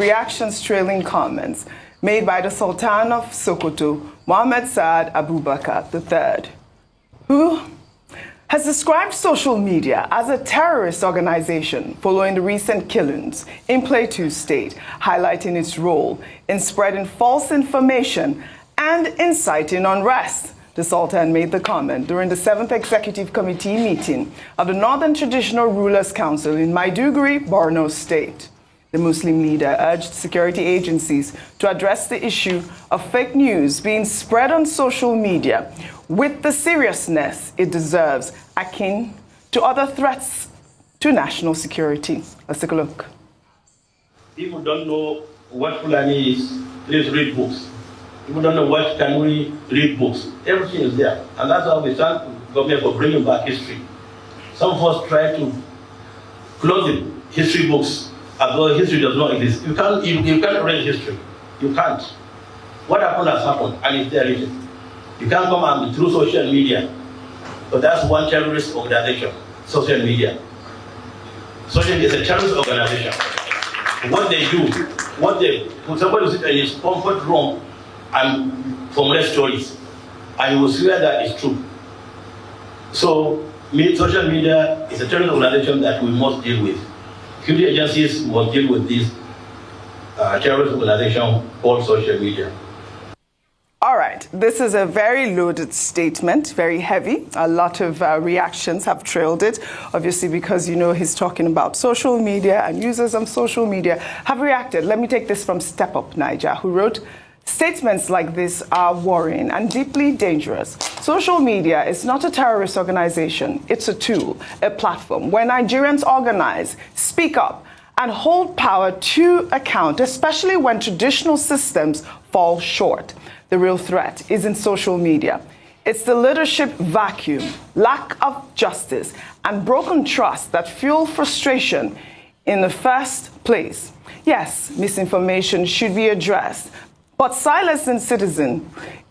Reactions trailing comments made by the Sultan of Sokoto, Mohammed Saad Abubakar III, who has described social media as a terrorist organization following the recent killings in Plateau State, highlighting its role in spreading false information and inciting unrest. The Sultan made the comment during the 7th Executive Committee meeting of the Northern Traditional Rulers Council in Maiduguri, Borno State. The Muslim leader urged security agencies to address the issue of fake news being spread on social media with the seriousness it deserves, akin to other threats to national security. Let's take a look. People don't know what Fulani is. Please read books. People don't know what kanu, read books. Everything is there. And that's how we thank the government for bringing back history. Some of us try to close the history books as though history does not exist. You can't erase history. You can't. What happened has happened, and it's there written. You can't come and through social media. But that's one terrorist organization, social media. Social media is a terrorist organization. What they do, when somebody sits in his comfort room and formulate stories, and you will swear that it's true. So, social media is a terrorist organization that we must deal with. Security agencies must deal with this terrorist organization called social media. All right, this is a very loaded statement, very heavy. A lot of reactions have trailed it, obviously because, you know, he's talking about social media and users on social media have reacted. Let me take this from Step Up Niger, who wrote, "Statements like this are worrying and deeply dangerous. Social media is not a terrorist organization. It's a tool, a platform where Nigerians organize, speak up, and hold power to account, especially when traditional systems fall short. The real threat isn't social media. It's the leadership vacuum, lack of justice, and broken trust that fuel frustration in the first place. Yes, misinformation should be addressed, but silencing citizens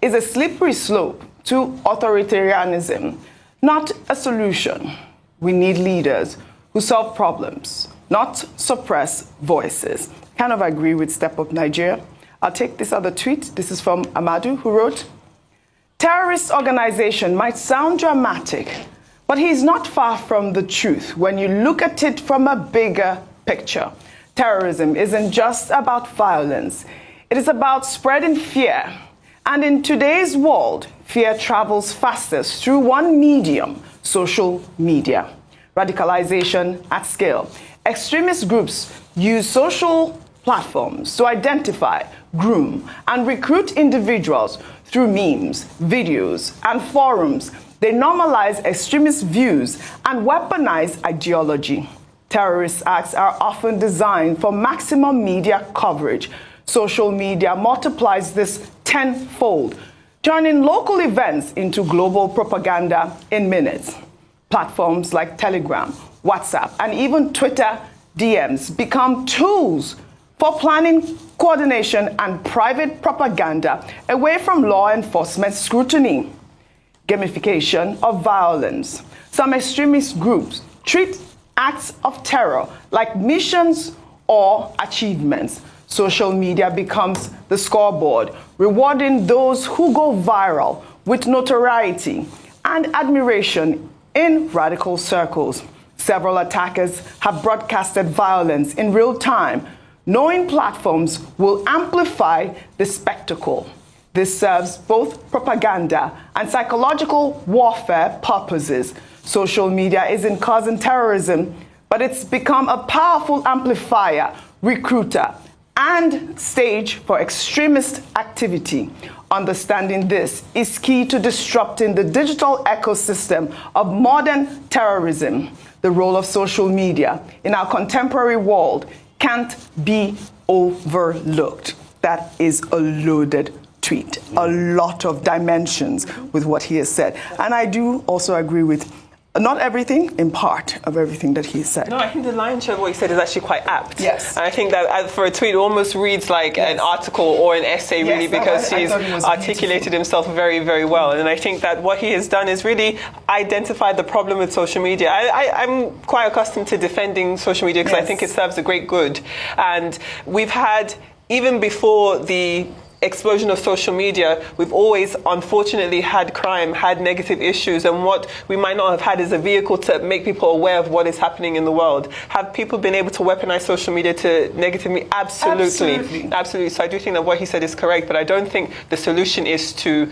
is a slippery slope to authoritarianism, not a solution. We need leaders who solve problems, not suppress voices." Kind of agree with Step Up Nigeria. I'll take this other tweet. This is from Amadu, who wrote, "Terrorist organization might sound dramatic, but he's not far from the truth when you look at it from a bigger picture. Terrorism isn't just about violence. It is about spreading fear. And in today's world, fear travels fastest through one medium, social media. Radicalization at scale. Extremist groups use social platforms to identify, groom, and recruit individuals through memes, videos, and forums. They normalize extremist views and weaponize ideology. Terrorist acts are often designed for maximum media coverage. Social media multiplies this tenfold, turning local events into global propaganda in minutes. Platforms like Telegram, WhatsApp, and even Twitter DMs become tools for planning, coordination, and private propaganda away from law enforcement scrutiny. Gamification of violence. Some extremist groups treat acts of terror like missions or achievements. Social media becomes the scoreboard, rewarding those who go viral with notoriety and admiration in radical circles. Several attackers have broadcasted violence in real time, knowing platforms will amplify the spectacle. This serves both propaganda and psychological warfare purposes. Social media isn't causing terrorism, but it's become a powerful amplifier, recruiter, and stage for extremist activity. Understanding this is key to disrupting the digital ecosystem of modern terrorism. The role of social media in our contemporary world can't be overlooked. That is a loaded tweet, a lot of dimensions with what he has said. And I do also agree with Not everything, in part of everything that he said. No, I think the lion's share of what he said is actually quite apt. Yes. And I think that for a tweet, it almost reads like an article or an essay, really, because he's articulated himself very, very well. And I think that what he has done is really identified the problem with social media. I'm quite accustomed to defending social media because I think it serves a great good. And we've had, even before the explosion of social media, we've always unfortunately had crime, had negative issues, and what we might not have had is a vehicle to make people aware of what is happening in the world. Have people been able to weaponize social media to negatively? Absolutely. So I do think that what he said is correct, but I don't think the solution is to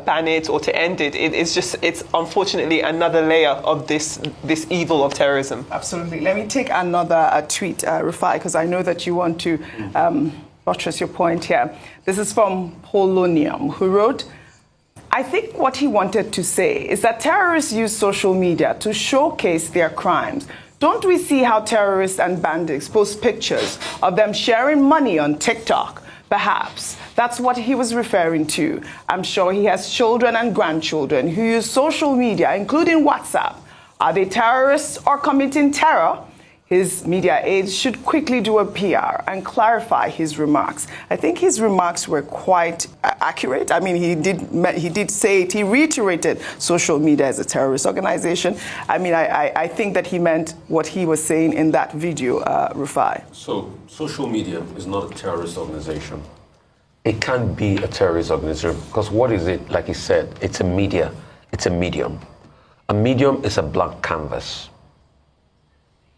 ban it or to end it. It's unfortunately another layer of this evil of terrorism. Absolutely. Let me take another tweet, Rufai, because I know that you want to buttress your point here. This is from Polonium, who wrote, I think what he wanted to say is that terrorists use social media to showcase their crimes. Don't we see how terrorists and bandits post pictures of them sharing money on TikTok? Perhaps that's what he was referring to. I'm sure he has children and grandchildren who use social media, including WhatsApp. Are they terrorists or committing terror? His media aides should quickly do a PR and clarify his remarks. I think his remarks were quite accurate. I mean, he did say it. He reiterated social media as a terrorist organization. I mean, I think that he meant what he was saying in that video, Rufai. So, social media is not a terrorist organization. It can't be a terrorist organization because what is it? Like he said, it's a media. It's a medium. A medium is a blank canvas.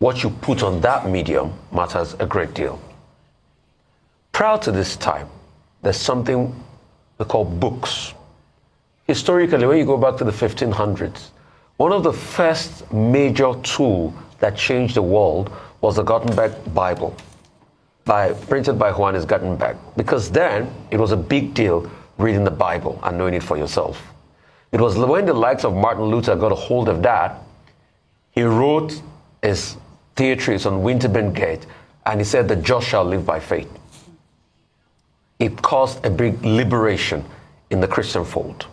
What you put on that medium matters a great deal. Prior to this time, there's something they call books. Historically, when you go back to the 1500s, one of the first major tools that changed the world was the Gutenberg Bible, printed by Johannes Gutenberg, because then it was a big deal reading the Bible and knowing it for yourself. It was when the likes of Martin Luther got a hold of that, he wrote his theatres on Winterburn Gate, and he said, the just shall live by faith. It caused a big liberation in the Christian fold.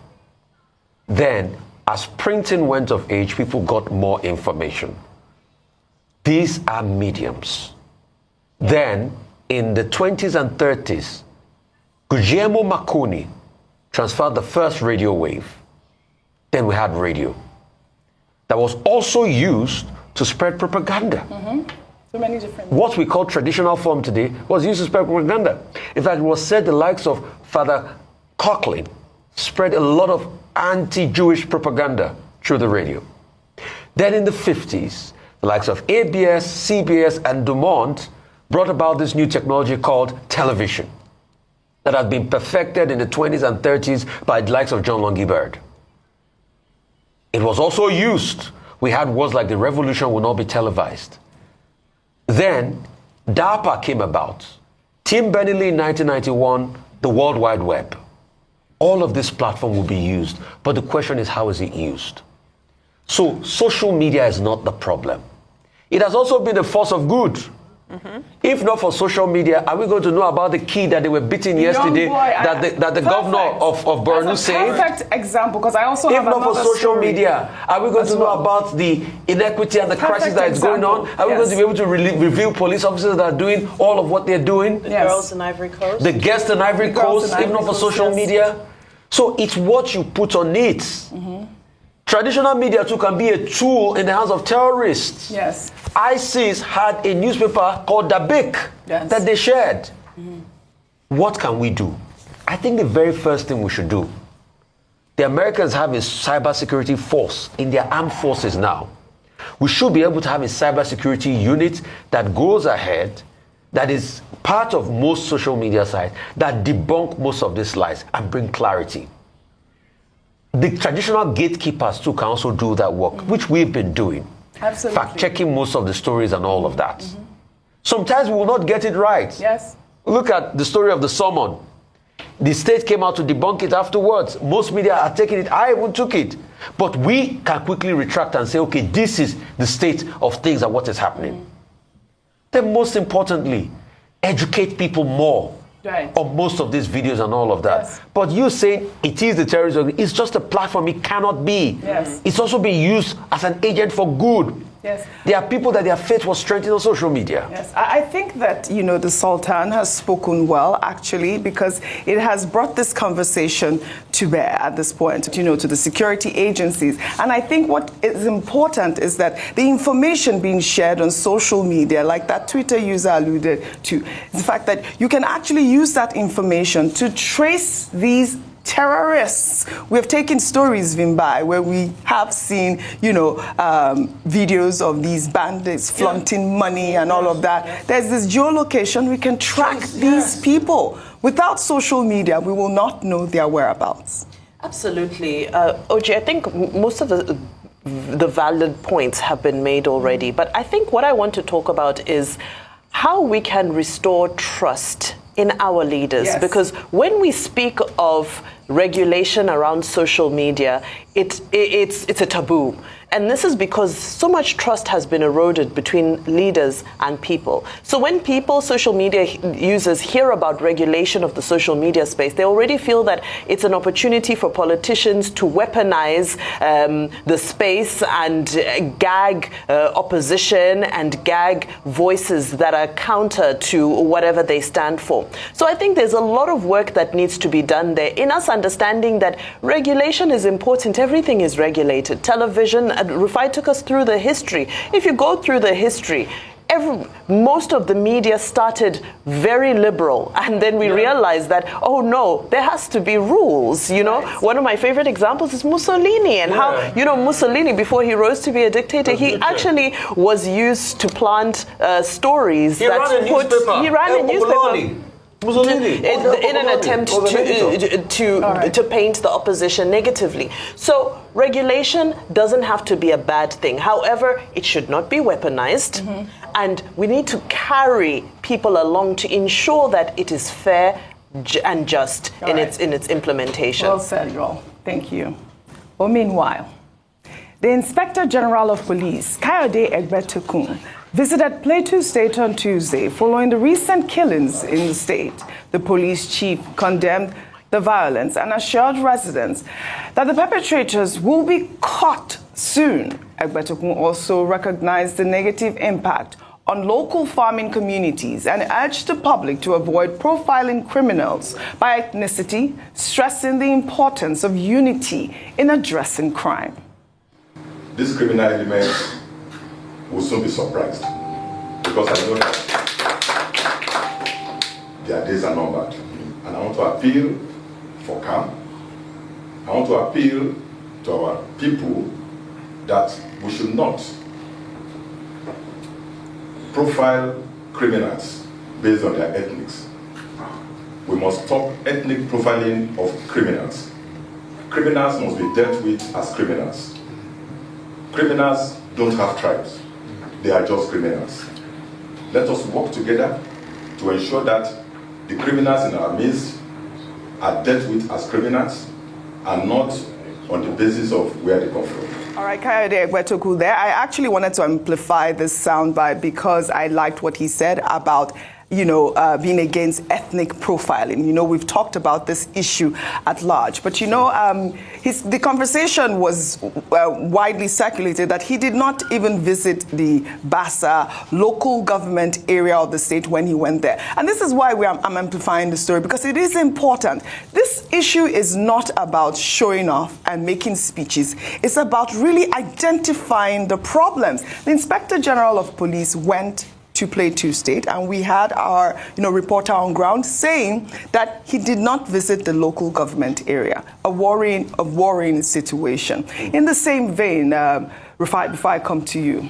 Then, as printing went of age, people got more information. These are mediums. Then, in the 20s and 30s, Guglielmo Marconi transferred the first radio wave. Then we had radio. That was also used to spread propaganda. So many different. What we call traditional form today was used to spread propaganda. In fact, it was said the likes of Father Coughlin spread a lot of anti-Jewish propaganda through the radio. Then in the 50s, the likes of ABS, CBS, and Dumont brought about this new technology called television that had been perfected in the 20s and 30s by the likes of John Longy Bird. It was also used. We had words like the revolution will not be televised. Then DARPA came about. Tim Berners-Lee in 1991, the World Wide Web. All of this platform will be used, but the question is, how is it used? So social media is not the problem. It has also been a force of good. If not for social media, are we going to know about the kid that they were beating yesterday that the governor of Borno saved? Perfect example, because I also have another story. If not for social media, are we going to know about the inequity and the crisis that is going on? Are we going to be able to reveal police officers that are doing all of what they're doing? The girls in Ivory Coast. The guests in Ivory Coast, if not for social media. So it's what you put on it. Traditional media too can be a tool in the hands of terrorists. Yes. ISIS had a newspaper called Dabik that they shared. What can we do? I think the very first thing we should do, the Americans have a cybersecurity force in their armed forces now. We should be able to have a cybersecurity unit that goes ahead, that is part of most social media sites, that debunk most of these lies and bring clarity. The traditional gatekeepers too can also do that work, which we've been doing. Absolutely. Fact-checking most of the stories and all of that. Sometimes we will not get it right. Yes. Look at the story of the summon. The state came out to debunk it afterwards. Most media are taking it. I even took it. But we can quickly retract and say, okay, this is the state of things and what is happening. Then most importantly, educate people more of most of these videos and all of that. Yes. But you say it is the terrorist organization. It's just a platform. It cannot be. Yes. It's also being used as an agent for good. Yes. There are people that their faith was strengthened on social media. Yes, I think that, the Sultan has spoken well, actually, because it has brought this conversation to bear at this point, to the security agencies. And I think what is important is that the information being shared on social media, like that Twitter user alluded to, is the fact that you can actually use that information to trace these terrorists. We have taken stories, Vimbai, where we have seen, videos of these bandits flaunting money and all of that. There's this geolocation. We can track these people. Without social media, we will not know their whereabouts. Absolutely. Oji, I think most of the valid points have been made already. But I think what I want to talk about is how we can restore trust in our leaders. Yes. Because when we speak of regulation around social media, it's a taboo. And this is because so much trust has been eroded between leaders and people. So when social media users hear about regulation of the social media space, they already feel that it's an opportunity for politicians to weaponize the space and gag opposition and gag voices that are counter to whatever they stand for. So I think there's a lot of work that needs to be done there in us understanding that regulation is important. Everything is regulated. Television, Rufai took us through the history. If you go through the history, most of the media started very liberal, and then we realized that, oh no, there has to be rules. One of my favorite examples is Mussolini, and how Mussolini, before he rose to be a dictator, he actually was used to plant stories He ran a newspaper. Mussolini. In an attempt to paint the opposition negatively. So regulation doesn't have to be a bad thing. However, it should not be weaponized. And we need to carry people along to ensure that it is fair and just in its implementation. Well said, Joel. Thank you. Well, meanwhile, the Inspector General of Police, Kayode Egbetekun, visited Plateau State on Tuesday following the recent killings in the state. The police chief condemned the violence and assured residents that the perpetrators will be caught soon. Egbetekun also recognized the negative impact on local farming communities and urged the public to avoid profiling criminals by ethnicity, stressing the importance of unity in addressing crime. These criminal elements will soon be surprised, because I know that their days are numbered. And I want to appeal for calm. I want to appeal to our people that we should not profile criminals based on their ethnics. We must stop ethnic profiling of criminals. Criminals must be dealt with as criminals. Criminals don't have tribes. They are just criminals. Let us work together to ensure that the criminals in our midst are dealt with as criminals and not on the basis of where they come from. All right, Kayode Egbetekun there. I actually wanted to amplify this soundbite because I liked what he said about being against ethnic profiling. We've talked about this issue at large. But, the conversation was widely circulated that he did not even visit the Bassa local government area of the state when he went there. And this is why I'm amplifying the story, because it is important. This issue is not about showing off and making speeches. It's about really identifying the problems. The Inspector General of Police went to Plateau State, and we had our reporter on ground saying that he did not visit the local government area, a worrying situation. In the same vein, Rufai, before I come to you,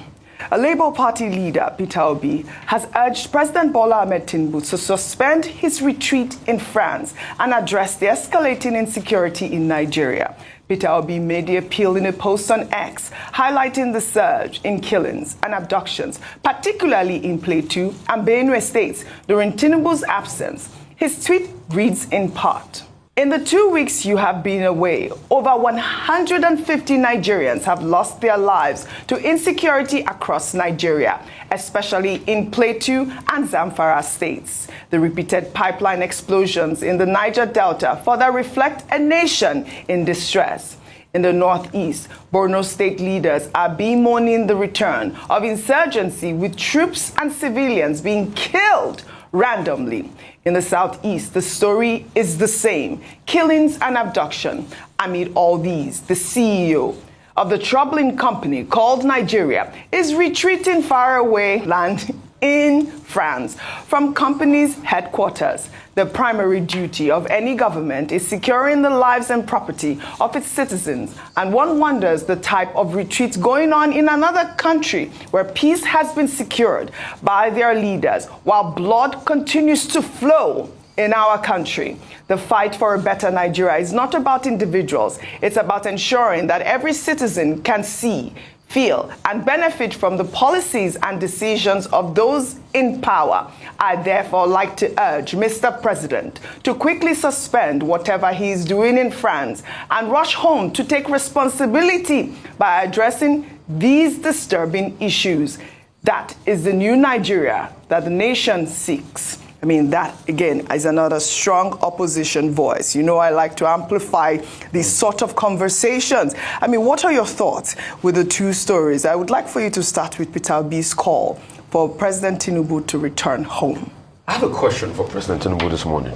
a Labour Party leader, Peter Obi, has urged President Bola Ahmed Tinubu to suspend his retreat in France and address the escalating insecurity in Nigeria. Peter Obi made the appeal in a post on X, highlighting the surge in killings and abductions, particularly in Plateau and Benue states during Tinubu's absence. His tweet reads in part, In the 2 weeks you have been away, over 150 Nigerians have lost their lives to insecurity across Nigeria, especially in Plateau and Zamfara states. The repeated pipeline explosions in the Niger Delta further reflect a nation in distress. In the northeast, Borno state leaders are bemoaning the return of insurgency, with troops and civilians being killed randomly. In the southeast, the story is the same: killings and abduction. Amid all these, the CEO of the troubling company called Nigeria is retreating far away land in France from company's headquarters. The primary duty of any government is securing the lives and property of its citizens, and one wonders the type of retreat going on in another country where peace has been secured by their leaders while blood continues to flow in our country. The fight for a better Nigeria is not about individuals. It's about ensuring that every citizen can see, feel, and benefit from the policies and decisions of those in power. I therefore like to urge Mr. President to quickly suspend whatever he is doing in France and rush home to take responsibility by addressing these disturbing issues. That is the new Nigeria that the nation seeks. I mean, that, again, is another strong opposition voice. You know, I like to amplify these sort of conversations. I mean, what are your thoughts with the two stories? I would like for you to start with Peter Obi's call for President Tinubu to return home. I have a question for President Tinubu this morning.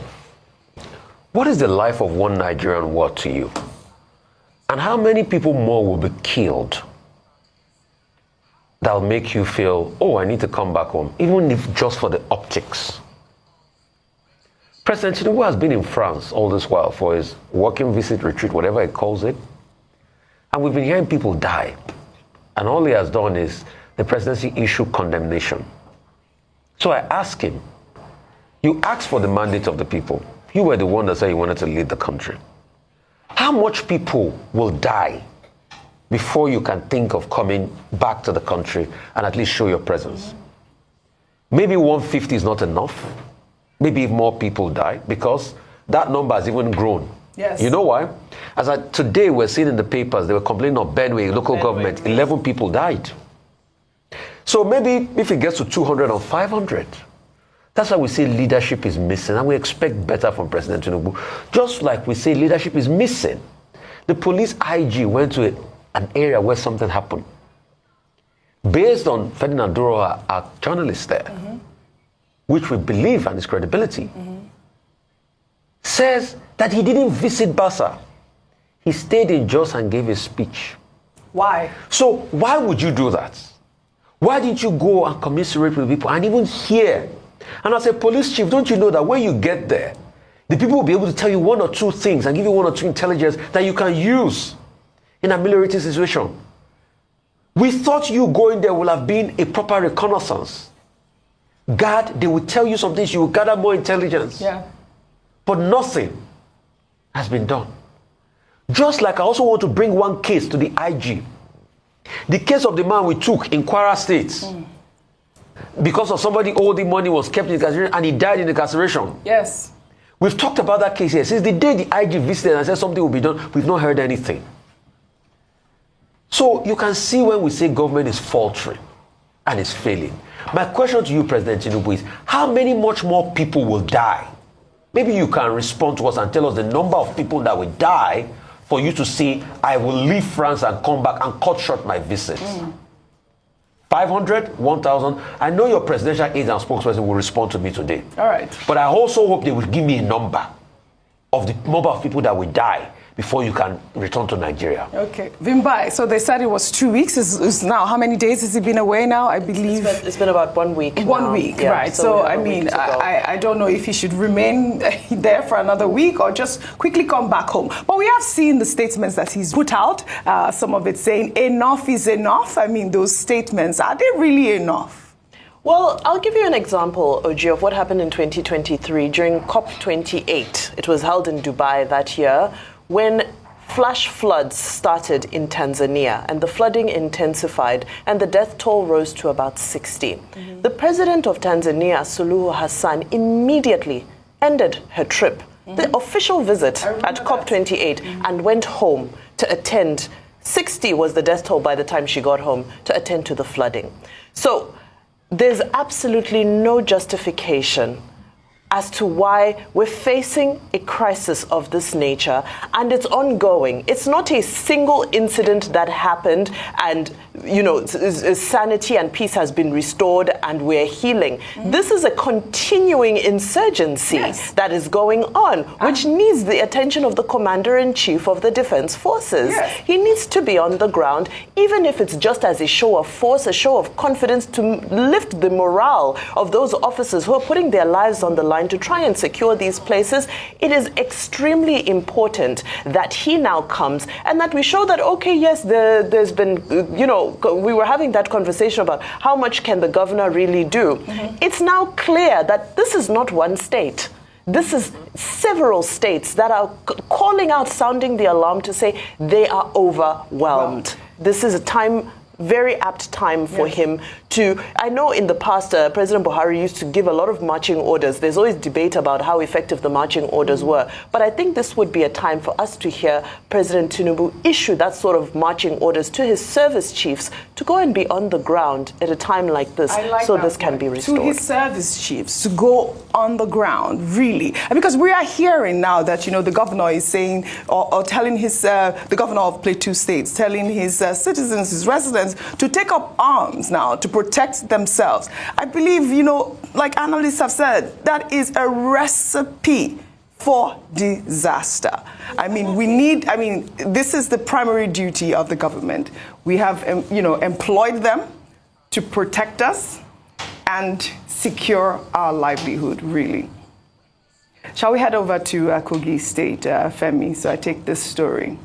What is the life of one Nigerian worth to you? And how many people more will be killed that'll make you feel, oh, I need to come back home, even if just for the optics? President Tinubu has been in France all this while for his working visit, retreat, whatever he calls it. And we've been hearing people die. And all he has done is the presidency issued condemnation. So I asked him, you asked for the mandate of the people. You were the one that said you wanted to lead the country. How much people will die before you can think of coming back to the country and at least show your presence? Maybe 150 is not enough. Maybe if more people die, because that number has even grown. Yes. You know why? Today we're seeing in the papers, they were complaining of Benue, local government, 11 people died. So maybe if it gets to 200 or 500, that's why we say leadership is missing, and we expect better from President Tinubu. Just like we say leadership is missing. The police IG went to an area where something happened. Based on Ferdinand Duro, our journalist there, which we believe and his credibility, says that he didn't visit Basa. He stayed in Jos and gave a speech. Why? So why would you do that? Why didn't you go and commiserate with people and even hear? And as a police chief, don't you know that when you get there, the people will be able to tell you one or two things and give you one or two intelligence that you can use in a military situation. We thought you going there would have been a proper reconnaissance. God, they will tell you some things, you will gather more intelligence. Yeah. But nothing has been done. Just like I also want to bring one case to the IG. The case of the man we took in Kwara State. Because of somebody owed him money, was kept in incarceration, and he died in incarceration. Yes. We've talked about that case here. Since the day the IG visited and said something will be done, we've not heard anything. So you can see when we say government is faltering and is failing. My question to you, President Tinubu, is how many much more people will die? Maybe you can respond to us and tell us the number of people that will die for you to say, I will leave France and come back and cut short my visits. 500, 1,000. I know your presidential aide and spokesperson will respond to me today. All right. But I also hope they will give me a number of the number of people that will die before you can return to Nigeria. Okay. Vimbai, so they said it was 2 weeks. Is now, how many days has he been away now? I believe it's been about 1 week. 1 week, yeah, right. So I mean, I don't know if he should remain there for another week or just quickly come back home. But we have seen the statements that he's put out, some of it saying enough is enough. I mean, those statements, are they really enough? Well, I'll give you an example, Oji, of what happened in 2023 during COP28. It was held in Dubai that year, when flash floods started in Tanzania and the flooding intensified and the death toll rose to about 60. The president of Tanzania, Suluhu Hassan, immediately ended her trip the official visit at COP28, and went home to attend. 60 was the death toll by the time she got home, to attend to the flooding. So there's absolutely no justification as to why we're facing a crisis of this nature, and it's ongoing. It's not a single incident that happened and, sanity and peace has been restored and we're healing. This is a continuing insurgency that is going on, which needs the attention of the Commander-in-Chief of the Defense Forces. He needs to be on the ground, even if it's just as a show of force, a show of confidence, to lift the morale of those officers who are putting their lives on the line to try and secure these places. It is extremely important that he now comes and that we show that, okay, yes, there's been, we were having that conversation about how much can the governor really do. It's now clear that this is not one state. This is several states that are calling out, sounding the alarm to say they are overwhelmed. This is a very apt time for him to, I know in the past, President Buhari used to give a lot of marching orders. There's always debate about how effective the marching orders were. But I think this would be a time for us to hear President Tinubu issue that sort of marching orders to his service chiefs to go and be on the ground at a time like this, so this can be restored. To his service chiefs to go on the ground, really. And because we are hearing now that, the governor is saying, or telling the governor of Plateau State, telling his citizens, his residents, to take up arms now to protect themselves. I believe, like analysts have said, that is a recipe for disaster. This is the primary duty of the government. We have, employed them to protect us and secure our livelihood, really. Shall we head over to Kogi State, Femi? So I take this story,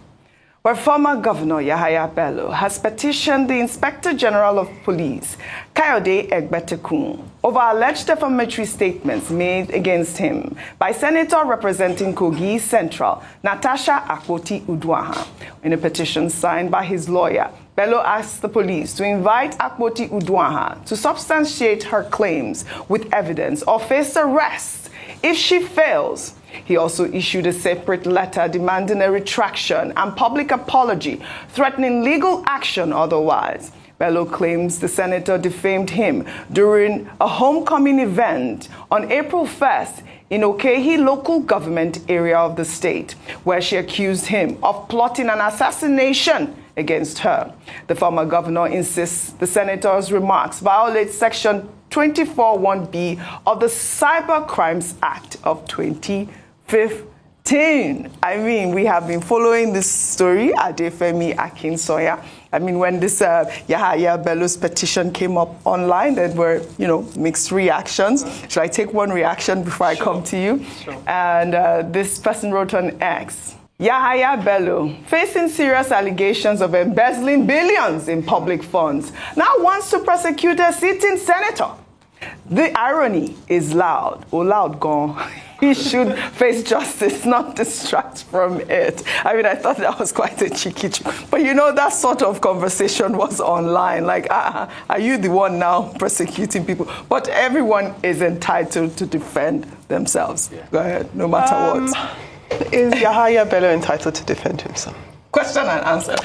where former Governor Yahaya Bello has petitioned the Inspector General of Police, Kayode Egbetekun, over alleged defamatory statements made against him by Senator representing Kogi Central, Natasha Akpoti-Uduaghan. In a petition signed by his lawyer, Bello asked the police to invite Akpoti-Uduaghan to substantiate her claims with evidence or face arrest. If she fails, he also issued a separate letter demanding a retraction and public apology, threatening legal action otherwise. Bello claims the senator defamed him during a homecoming event on April 1st in Okehi local government area of the state, where she accused him of plotting an assassination against her. The former governor insists the senator's remarks violate Section 24(1)(b) of the Cyber Crimes Act of 2015. We have been following this story, Adefemi Akinsoya. When this Yahaya Bello's petition came up online, there were, mixed reactions. Should I take one reaction before I come to you? Sure. And this person wrote on X, Yahaya Bello, facing serious allegations of embezzling billions in public funds, now wants to prosecute a sitting senator. The irony is loud. Oh, loud gone. He should face justice, not distract from it. I thought that was quite a cheeky joke. But that sort of conversation was online. Like, are you the one now prosecuting people? But everyone is entitled to defend themselves. Yeah. Go ahead, no matter what. Is Yahaya Bello entitled to defend himself? Question and answer.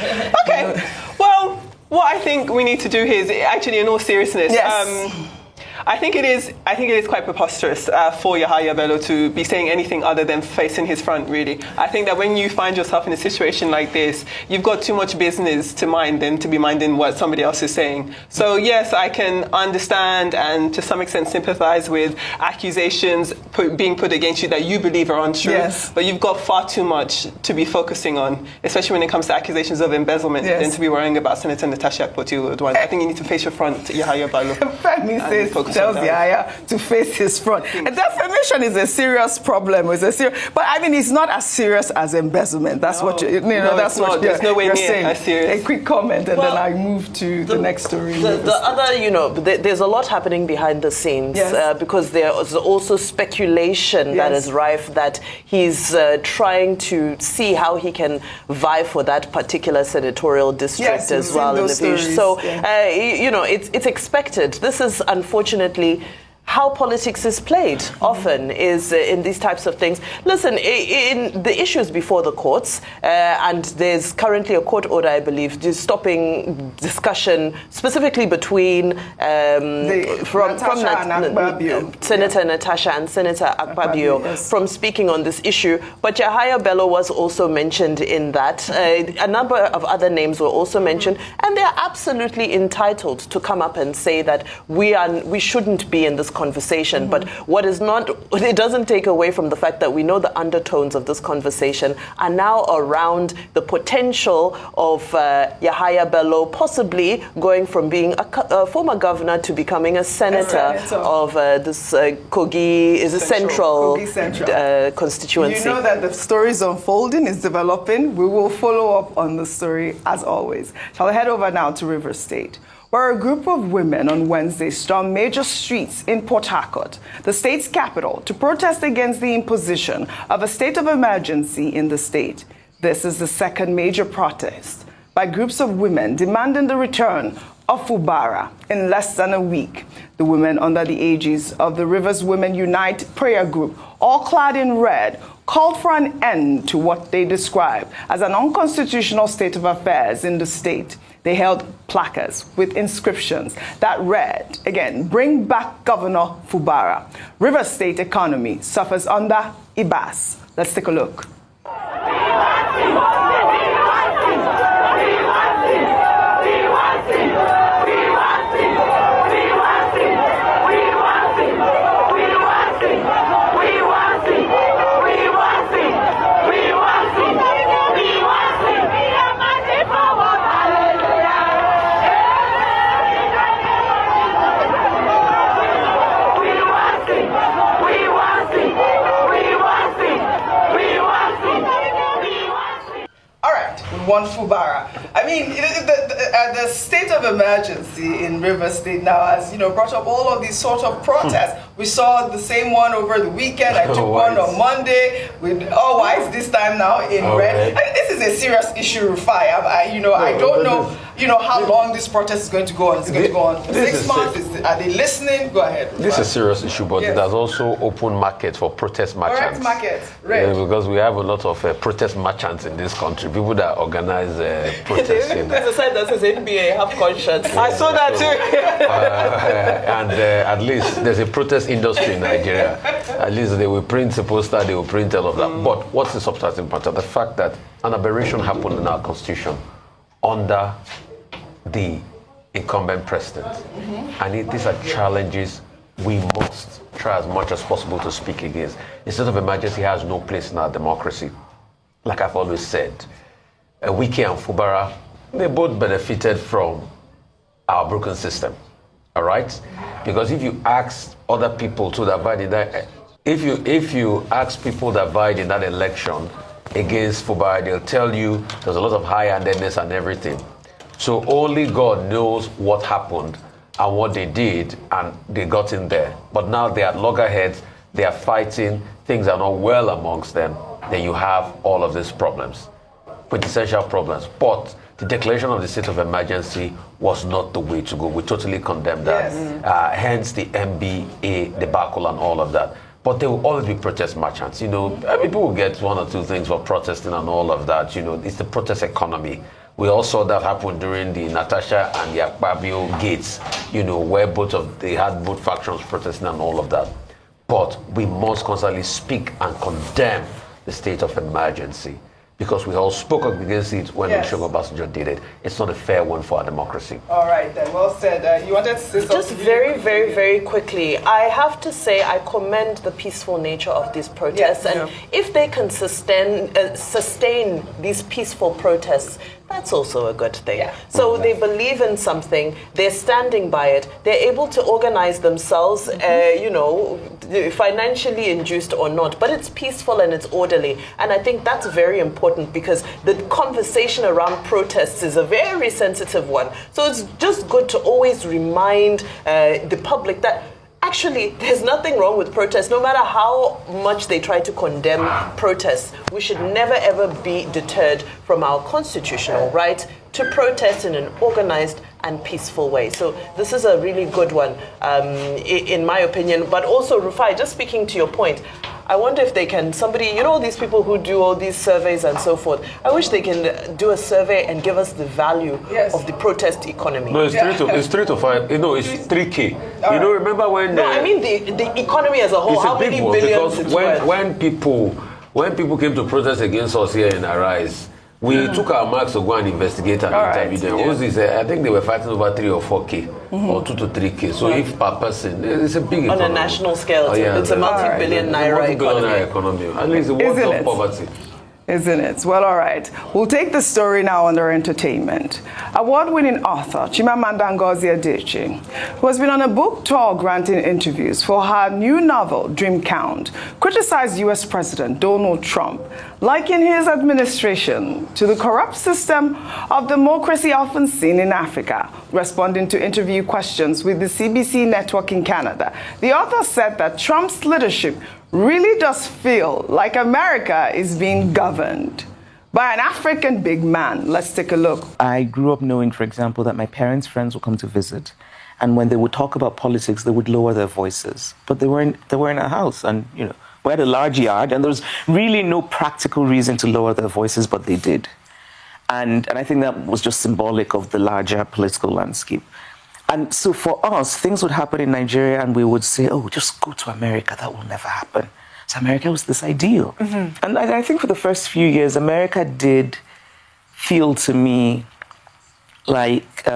Okay. Well, what I think we need to do here is actually, in all seriousness, yes. I think it is quite preposterous for Yahaya Bello to be saying anything other than facing his front, really. I think that when you find yourself in a situation like this, you've got too much business to mind than to be minding what somebody else is saying. So yes, I can understand and to some extent sympathize with accusations being put against you that you believe are untrue. Yes. But you've got far too much to be focusing on, especially when it comes to accusations of embezzlement, than to be worrying about Senator Natasha Akpoti-Uduaghan. I think you need to face your front, Yahaya Bello. Tells Yahaya to face his front. And defamation is a serious problem. But it's not as serious as embezzlement. That's what you're saying. As serious. A quick comment, and then I move to the next story. There's a lot happening behind the scenes, because there is also speculation that is rife that he's trying to see how he can vie for that particular senatorial district as well in the future. So, it's expected. This is unfortunately how politics is played often is in these types of things. Listen, in the issues before the courts, and there's currently a court order, I believe, just stopping discussion specifically between Senator Natasha and Senator Akpabio from speaking on this issue. But Yahaya Bello was also mentioned in that. A number of other names were also mentioned, and they're absolutely entitled to come up and say that we shouldn't be in this conversation. But what is not, it doesn't take away from the fact that we know the undertones of this conversation are now around the potential of Yahaya Bello possibly going from being a former governor to becoming a senator of this Kogi, is a central constituency. You know that the story is unfolding, is developing. We will follow up on the story as always. Shall I head over now to River State, where a group of women on Wednesday stormed major streets in Port Harcourt, the state's capital, to protest against the imposition of a state of emergency in the state. This is the second major protest by groups of women demanding the return of Fubara in less than a week. The women under the aegis of the Rivers Women Unite prayer group, all clad in red, called for an end to what they described as an unconstitutional state of affairs in the state. They held placards with inscriptions that read, again, "Bring back Governor Fubara. River State economy suffers under IBAS." Let's take a look. One Fubara. I mean, the state of emergency in River State now has, brought up all of these sort of protests. We saw the same one over the weekend. I took one on Monday with all whites this time now in red. I mean, this is a serious issue, Rufai. I don't know, how long this protest is going to go on. It's going to go on for 6 months. Are they listening? Go ahead, Rufai. This is a serious issue, but it has also opened market for protest merchants. Correct, market, right. Because we have a lot of protest merchants in this country, people that organize protesting. There's a site that says NBA, have conscience. I saw that too. And at least there's a protest industry in Nigeria. At least they will print a poster, they will print all of that. But what's the substantive matter? The fact that an aberration happened in our constitution under the incumbent president. And these are challenges we must try as much as possible to speak against. A state of emergency has no place in our democracy. Like I've always said, Wike and Fubara, they both benefited from our broken system. All right? Because if you ask other people to divide in that, if you ask people that divided in that election against Fubara, they'll tell you there's a lot of high-handedness and everything. So only God knows what happened and what they did, and they got in there. But now they are loggerheads, they are fighting, things are not well amongst them. Then you have all of these problems, quintessential problems. But the declaration of the state of emergency was not the way to go. We totally condemn that. Yes. Hence the MBA debacle and all of that. But there will always be protest merchants. People will get one or two things for protesting and all of that. It's the protest economy. We all saw that happen during the Natasha and the Akpabio gates, where they had both factions protesting and all of that. But we must constantly speak and condemn the state of emergency, because we all spoke against it when Olusegun Obasanjo did it. It's not a fair one for our democracy. All right, then. Well said. You wanted to say something? Just very, very, very quickly. I have to say I commend the peaceful nature of these protests. Yes, and if they can sustain these peaceful protests, that's also a good thing. Yeah. So they believe in something, they're standing by it, they're able to organize themselves, financially induced or not, but it's peaceful and it's orderly. And I think that's very important, because the conversation around protests is a very sensitive one. So it's just good to always remind the public that actually, there's nothing wrong with protests. No matter how much they try to condemn protests, we should never ever be deterred from our constitutional right to protest in an organized and peaceful way. So this is a really good one, in my opinion. But also, Rufai, just speaking to your point, I wonder if they can, somebody, you know, these people who do all these surveys and so forth, I wish they can do a survey and give us the value of the protest economy. No, it's 3 to 5. No, it's 3K. You know, remember when... No, I mean the economy as a whole. How many billions it's worth? When people came to protest against us here in Arise, we took our marks to go and investigate and interview them. I think they were fighting over 3 or 4K or 2 to 3K. So if per person, it's a big economy. On a national scale, it's a multi-billion naira economy. At least it was of poverty. Isn't it? Well, all right. We'll take the story now under entertainment. Award-winning author Chimamanda Ngozi Adichie, who has been on a book tour granting interviews for her new novel, Dream Count, criticized U.S. President Donald Trump, likening his administration to the corrupt system of democracy often seen in Africa. Responding to interview questions with the CBC network in Canada, the author said that Trump's leadership really does feel like America is being governed by an African big man. Let's take a look. I grew up knowing, for example, that my parents' friends would come to visit, and when they would talk about politics, they would lower their voices. But they were in a house, and we had a large yard, and there was really no practical reason to lower their voices, but they did. And I think that was just symbolic of the larger political landscape. And so for us, things would happen in Nigeria and we would say, oh, just go to America. That will never happen. So America was this ideal. Mm-hmm. And I think for the first few years, America did feel to me like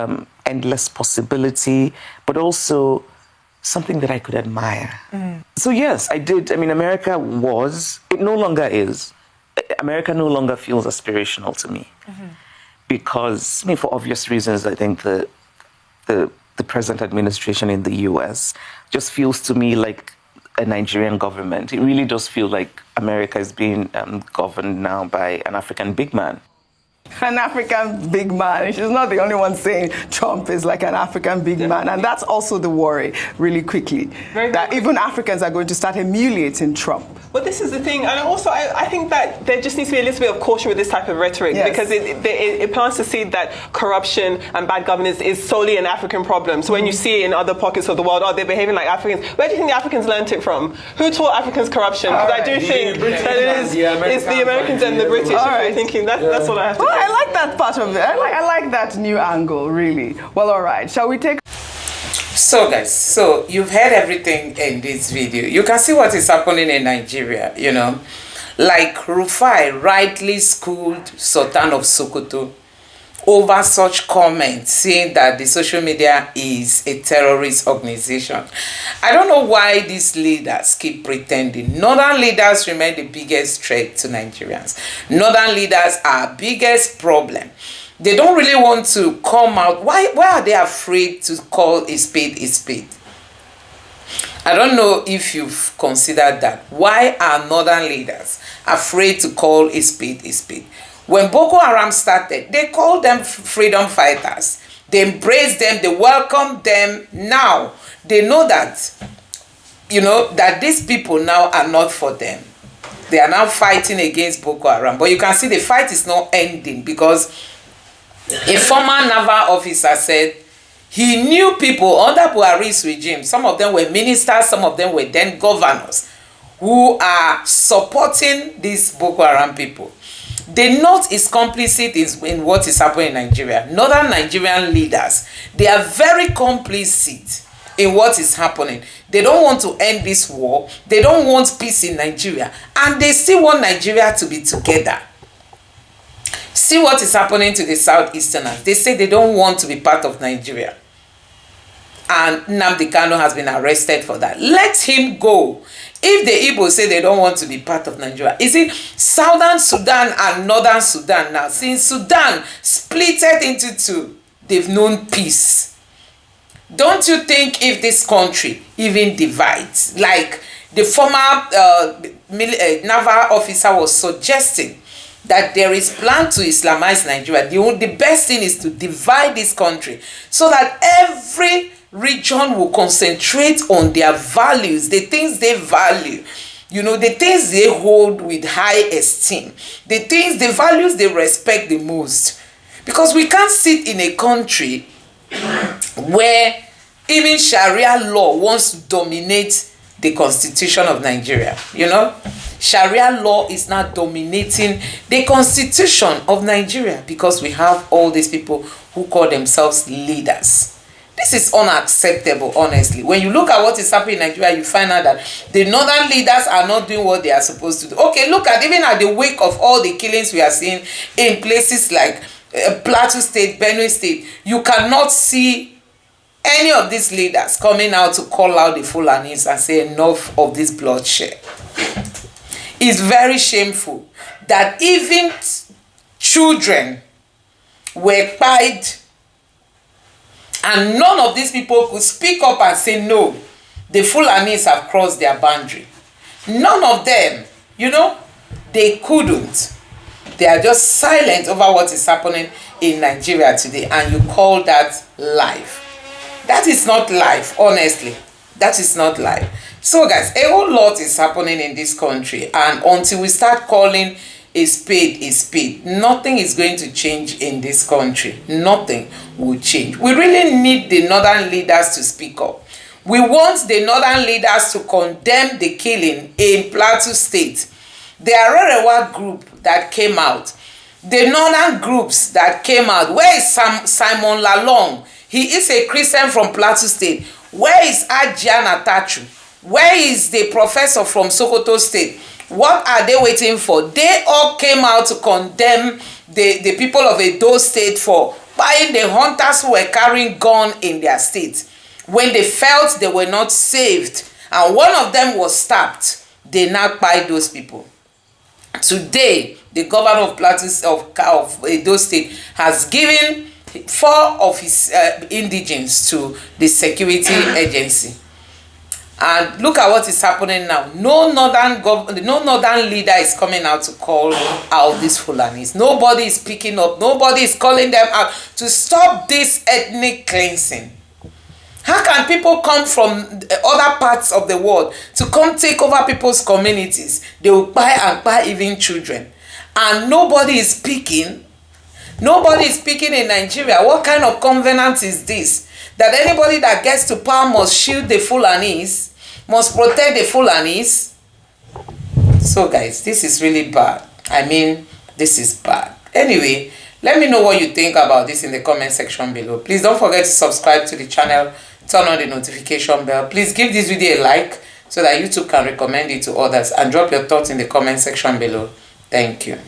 endless possibility, but also something that I could admire. Mm-hmm. So yes, I did. I mean, America was, it no longer is. America no longer feels aspirational to me. Mm-hmm. Because, for obvious reasons, I think the present administration in the US just feels to me like a Nigerian government. It really does feel like America is being governed now by an African big man. An African big man. She's not the only one saying Trump is like an African big man. And that's also the worry, really quickly, that even Africans are going to start emulating Trump. But this is the thing, and also I think that there just needs to be a little bit of caution with this type of rhetoric, because it plants the seed that corruption and bad governance is solely an African problem. So when you see it in other pockets of the world, they're behaving like Africans. Where do you think the Africans learned it from? Who taught Africans corruption? Because I do think that it's the Americans and the British. If thinking that's what I have to say. I like that part of it. I like that new angle, really. Well, all right. Shall we take... So guys, you've heard everything in this video. You can see what is happening in Nigeria, Like Rufai rightly schooled Sultan of Sokoto over such comments saying that the social media is a terrorist organization. I don't know why these leaders keep pretending. Northern leaders remain the biggest threat to Nigerians. Northern leaders are our biggest problem. They don't really want to come out. Why are they afraid to call a spade a spade? I don't know if you've considered that. Why are northern leaders afraid to call a spade a spade? When Boko Haram started, they called them freedom fighters. They embraced them, they welcomed them. Now, they know that, that these people now are not for them. They are now fighting against Boko Haram. But you can see the fight is not ending, because a former naval officer said he knew people under Buhari's regime. Some of them were ministers, some of them were then governors, who are supporting these Boko Haram people. The North is complicit in what is happening in Nigeria. Northern Nigerian leaders, they are very complicit in what is happening. They don't want to end this war. They don't want peace in Nigeria. And they still want Nigeria to be together. See what is happening to the Southeasterners. They say they don't want to be part of Nigeria. And Nnamdi Kanu has been arrested for that. Let him go. If the Igbo say they don't want to be part of Nigeria, is it Southern Sudan and Northern Sudan now? Since Sudan splitted into two, they've known peace. Don't you think if this country even divides, like the former naval officer was suggesting, that there is plan to Islamize Nigeria, the best thing is to divide this country so that every region will concentrate on their values, the things they value, the things they hold with high esteem, the values they respect the most. Because we can't sit in a country where even Sharia law wants to dominate the constitution of Nigeria. You know, Sharia law is now dominating the constitution of Nigeria because we have all these people who call themselves leaders. This is unacceptable, honestly. When you look at what is happening in Nigeria, you find out that the northern leaders are not doing what they are supposed to do. Okay, look at even at the wake of all the killings we are seeing in places like Plateau State, Benue State, you cannot see any of these leaders coming out to call out the Fulanis and say enough of this bloodshed. It's very shameful that even children were pied and none of these people could speak up and say no, the Fulanis have crossed their boundary. None of them, you know, they couldn't. They are just silent over what is happening in Nigeria today, and you call that life. That is not life, honestly. That is not life. So guys, a whole lot is happening in this country, and until we start calling a spade, nothing is going to change in this country. Nothing will change. We really need the northern leaders to speak up. We want the northern leaders to condemn the killing in Plateau State. The Arerewa group that came out, the northern groups that came out. Where is Simon Lalong? He is a Christian from Plateau State. Where is Ajian Atachu? Where is the professor from Sokoto State? What are they waiting for? They all came out to condemn the people of Edo State for buying the hunters who were carrying gun in their state. When they felt they were not saved and one of them was stabbed, they now buy those people. Today, the governor of Plateau of Edo State has given 4 of his indigents to the security agency. And look at what is happening now. No northern leader is coming out to call out these Fulanis. Nobody is picking up. Nobody is calling them out to stop this ethnic cleansing. How can people come from other parts of the world to come take over people's communities? They will buy even children. And nobody is speaking. Nobody is speaking in Nigeria. What kind of covenant is this? That anybody that gets to power must shield the Fulanis, must protect the Fulanis. So guys, this is really bad. I mean, this is bad. Anyway, let me know what you think about this in the comment section below. Please don't forget to subscribe to the channel, turn on the notification bell. Please give this video a like so that YouTube can recommend it to others, and drop your thoughts in the comment section below. Thank you.